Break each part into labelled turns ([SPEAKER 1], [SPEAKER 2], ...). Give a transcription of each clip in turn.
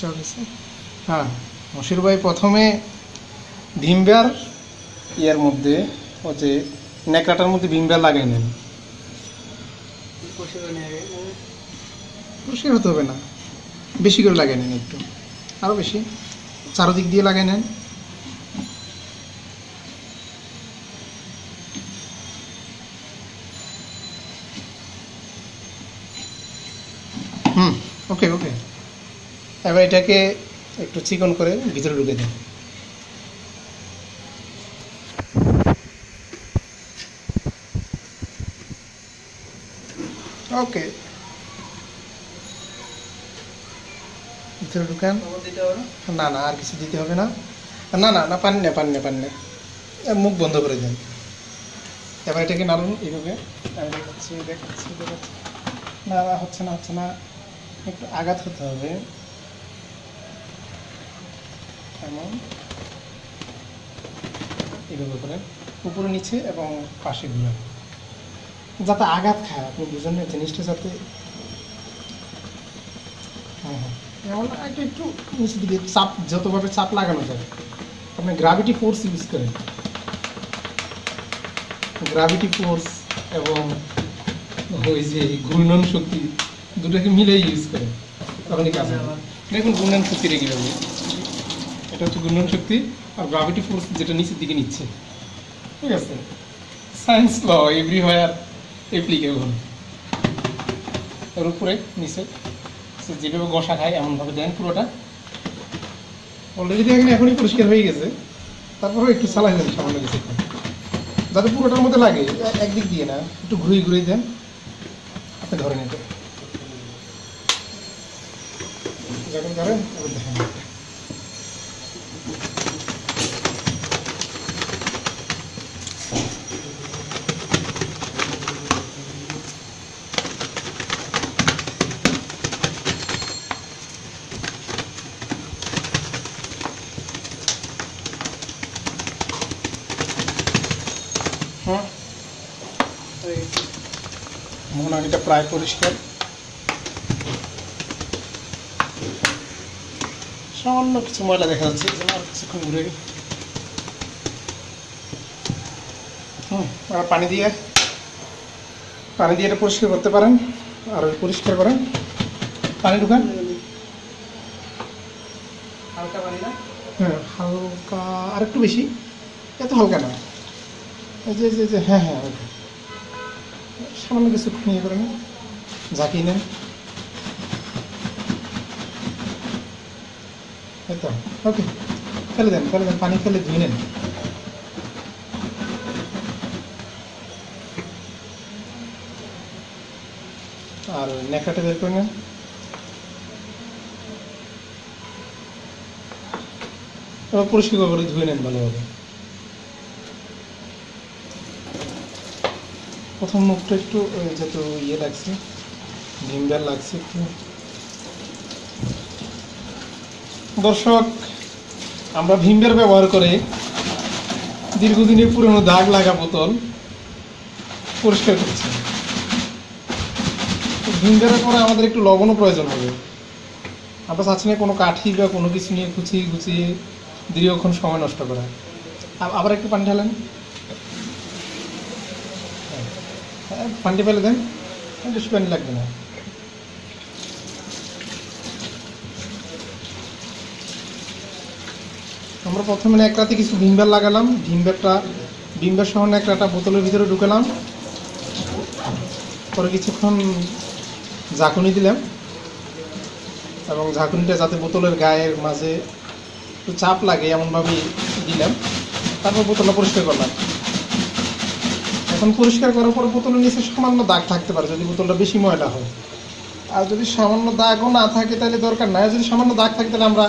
[SPEAKER 1] চেষ্টা করেছে। হ্যাঁ, মশির ভাই প্রথমে ভিমবার ইয়ার মধ্যে ও যে নেকড়াটার মধ্যে ভিমবার লাগাই নেন। পরিষ্কার হতে হবে না, বেশি করে লাগাই নেন, একটু আরও বেশি, চারদিক দিয়ে লাগাই নেন। ওকে ওকে। এবার এটাকে একটু চিকন করে ভিতরে ঢুকে দেন। ওকে, ভিতরে ঢুকান। না না, আর কিছু দিতে হবে না। না না না, পান না পান না পান না, মুখ বন্ধ করে দেন। এবার এটাকে নাড়ুন এইভাবে। আমি দেখাচ্ছি দেখাচ্ছি দেখাচ্ছি। না না, হচ্ছে না হচ্ছে না, একটু আঘাত হতে হবে এমন, এইভাবে করে উপরে নিচে এবং পাশে ঘুরান, যাতে আঘাত খায়। আপনি বুঝেন না জিনিসটা, যাতে হ্যাঁ হ্যাঁ এমন একটু একটু নিচের দিকে চাপ, যতভাবে চাপ লাগানো যায়। আপনি গ্রাভিটি ফোর্স ইউজ করেন, গ্রাভিটি ফোর্স এবং ওই যে ঘূর্ণন শক্তি দুটোকে মিলে ইউজ করেন, তখনই কাজ হবে। দেখুন ঘূর্ণন শক্তি রেগে যাবে, এটা হচ্ছে ঘূর্ণন শক্তি, আর গ্রাভিটি ফোর্স যেটা নিচের দিকে নিচ্ছে। ঠিক আছে, সায়েন্স ল এভরিওয়্যার অ্যাপ্লিকেবল। এর উপরে নিচে যেভাবে ঘষা খায় এমনভাবে দেন পুরোটা। অলরেডি দেখেন এখনই পরিষ্কার হয়ে গেছে, তারপরেও একটু চালাই দেন সামান্য কিছু, যাতে পুরোটার মধ্যে লাগে। একদিক দিয়ে না, একটু ঘুরিয়ে ঘুরিয়ে দেন। আপনি ধরেন এটা, যখন ধরেন দেখেন মনে হয় এটা প্রায় পরিষ্কার। সামান্য কিছু ময়লা দেখা যাচ্ছে, আর কিছুক্ষণ ঘুরে আর পানি দিয়ে এটা পরিষ্কার করতে পারেন। আর পরিষ্কার করেন, পানি ঢুকান হালকা পানি না, হ্যাঁ হালকা, আর একটু বেশি, এত হালকা না, এই যে হ্যাঁ হ্যাঁ ওকে। সামান্য কিছু নিয়ে করে নেন, ঝাঁকিয়ে নেন, এই তো ওকে। ফেলে দেন পানি ফেলে ধুয়ে নেন। আর নেকড়াটা বের করে নেন। এবার পরিষ্কার করে ধুয়ে নেন ভালোভাবে। প্রথম মুখটা একটু যেহেতু ইয়ে লাগছে, ভিমবার লাগছে একটু। দর্শক, আমরা ভিমবার ব্যবহার করে দীর্ঘদিনের পুরনো দাগ লাগা বোতল পরিষ্কার করছি। ভিমবারের পরে আমাদের একটু লবণও প্রয়োজন হবে। আমরা চাচ্ছি না কোনো কাঠি বা কোনো কিছু নিয়ে গুছিয়ে দীর্ঘক্ষণ সময় নষ্ট করা। আবার একটু পানি ঢালেন, পানি ফেলে দেন, বেশি পানি লাগবে না। আমরা প্রথমে এক রাতে কিছু ভিমবার লাগালাম, ভিমবার সহ একটা বোতলের ভিতরে ঢুকালাম। পরে কিছুক্ষণ ঝাঁকুনি দিলাম, এবং ঝাঁকুনিটা যাতে বোতলের গায়ের মাঝে একটু চাপ লাগে এমনভাবেই দিলাম। তারপর বোতলটা পরিষ্কার করলাম। এখন পরিষ্কার করার পর বোতলের নিচে সামান্য দাগ থাকতে পারে যদি বোতলটা বেশি ময়লা হয়। আর যদি সামান্য দাগও না থাকে তাহলে দরকার নাই। যদি সামান্য দাগ থাকে তাহলে আমরা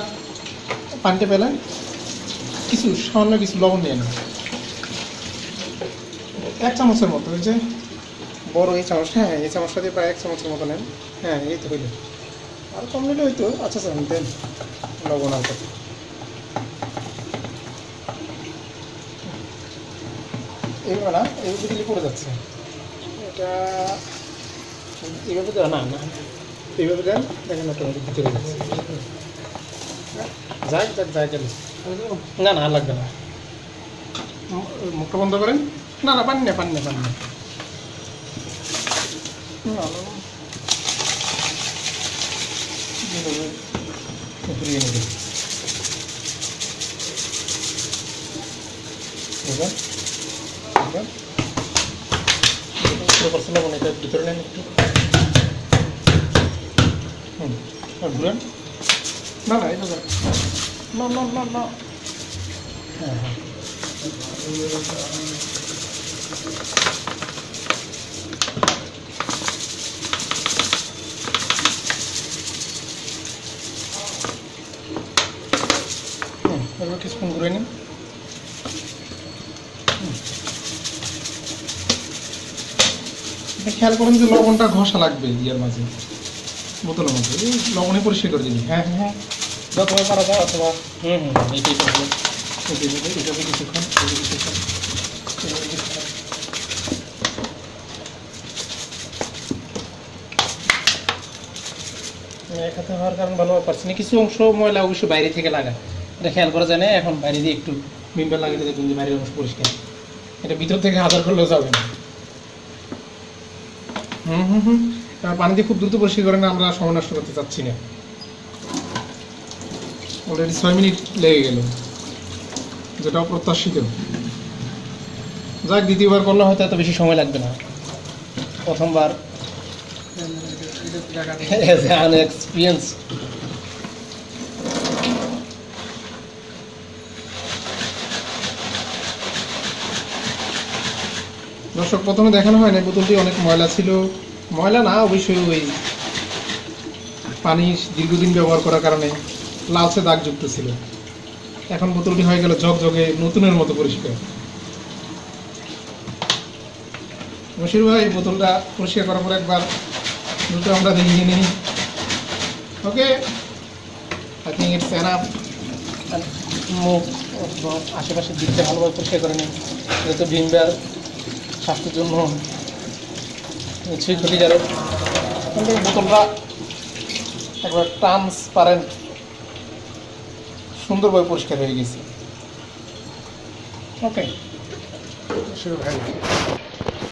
[SPEAKER 1] পানিতে পেলাম সামান্য কিছু লবণ দিয়ে নেব, 1 চামচের মতো। ওই যে বড় এই চামচ, হ্যাঁ এই চামচটা দিয়ে প্রায় 1 চামচের মতো নেন। হ্যাঁ এই তো হইল, আর কম নিলে হয়তো। আচ্ছা স্যার দেন লবণ আর কত। এইভাবে না, এইভাবে দিলে পড়ে যাচ্ছে এটা। এইভাবে দেওয়া না না, এইভাবে দেন, দেখেন অটোমেটিক ভিতরে যাচ্ছে। যাই যাক যাই যাবে না না আর লাগবে না মুখটা বন্ধ করেন না না পান না পান না পান না ঘুরিয়ে নেবে এবার এটা ভিতরে নেন একটু ঘুরেন না না এটা না না না না হ্যাঁ হ্যাঁ এবার কিছুক্ষণ ঘুরে নিন খেয়াল করেন যে লবণটা ঘষা লাগবে ইয়ার মাঝে বোতলের মধ্যে এই লবণে পরিষ্কার করে দিবি হ্যাঁ হ্যাঁ যতবার পারা যায় অথবা এইটাই প্রবলেম এটাকে কিছুক্ষণ এক হাতে হওয়ার কারণ ভালো পারছি না কিছু অংশ ময়লা অবশ্য বাইরে থেকে লাগায় এটা খেয়াল করা যায় না এখন বাইরে দিয়ে একটু মিম্বার লাগিয়ে দেখুন যে বাইরের অংশ পরিষ্কার এটা ভিতর থেকে হাজার করলেও যাবে না পানি দিয়ে খুব দ্রুত পরিষ্কার করে না আমরা সময় নষ্ট করতে চাচ্ছি না অলরেডি 6 মিনিট লেগে গেল যেটা অপ্রত্যাশিত যাক দ্বিতীয়বার করলে হয়তো এত বেশি সময় লাগবে না প্রথমবার আনএক্সপিরিয়েন্স দর্শক প্রথমে দেখানো হয় না বোতলটি অনেক ময়লা ছিল ময়লা না অবশ্যই ওই পানি দীর্ঘদিন ব্যবহার করার কারণে লালচে দাগযুক্ত ছিল এখন বোতলটি হয়ে গেল ঝকঝকে নতুনের মতো পরিষ্কার মশির ভাই বোতলটা পরিষ্কার করার পর একবার দুটো আমরা দেখিয়ে নিই okay I think it's enough মুখ আশেপাশের দিকটা ভালোভাবে পরিষ্কার করে নিন যেহেতু ভিমবার স্বাস্থ্যের জন্য নিশ্চয়ই ক্ষতিকারক বোতলটা একবার ট্রান্সপারেন্ট সুন্দরভাবে পরিষ্কার হয়ে গেছে ওকে শুরু ভাই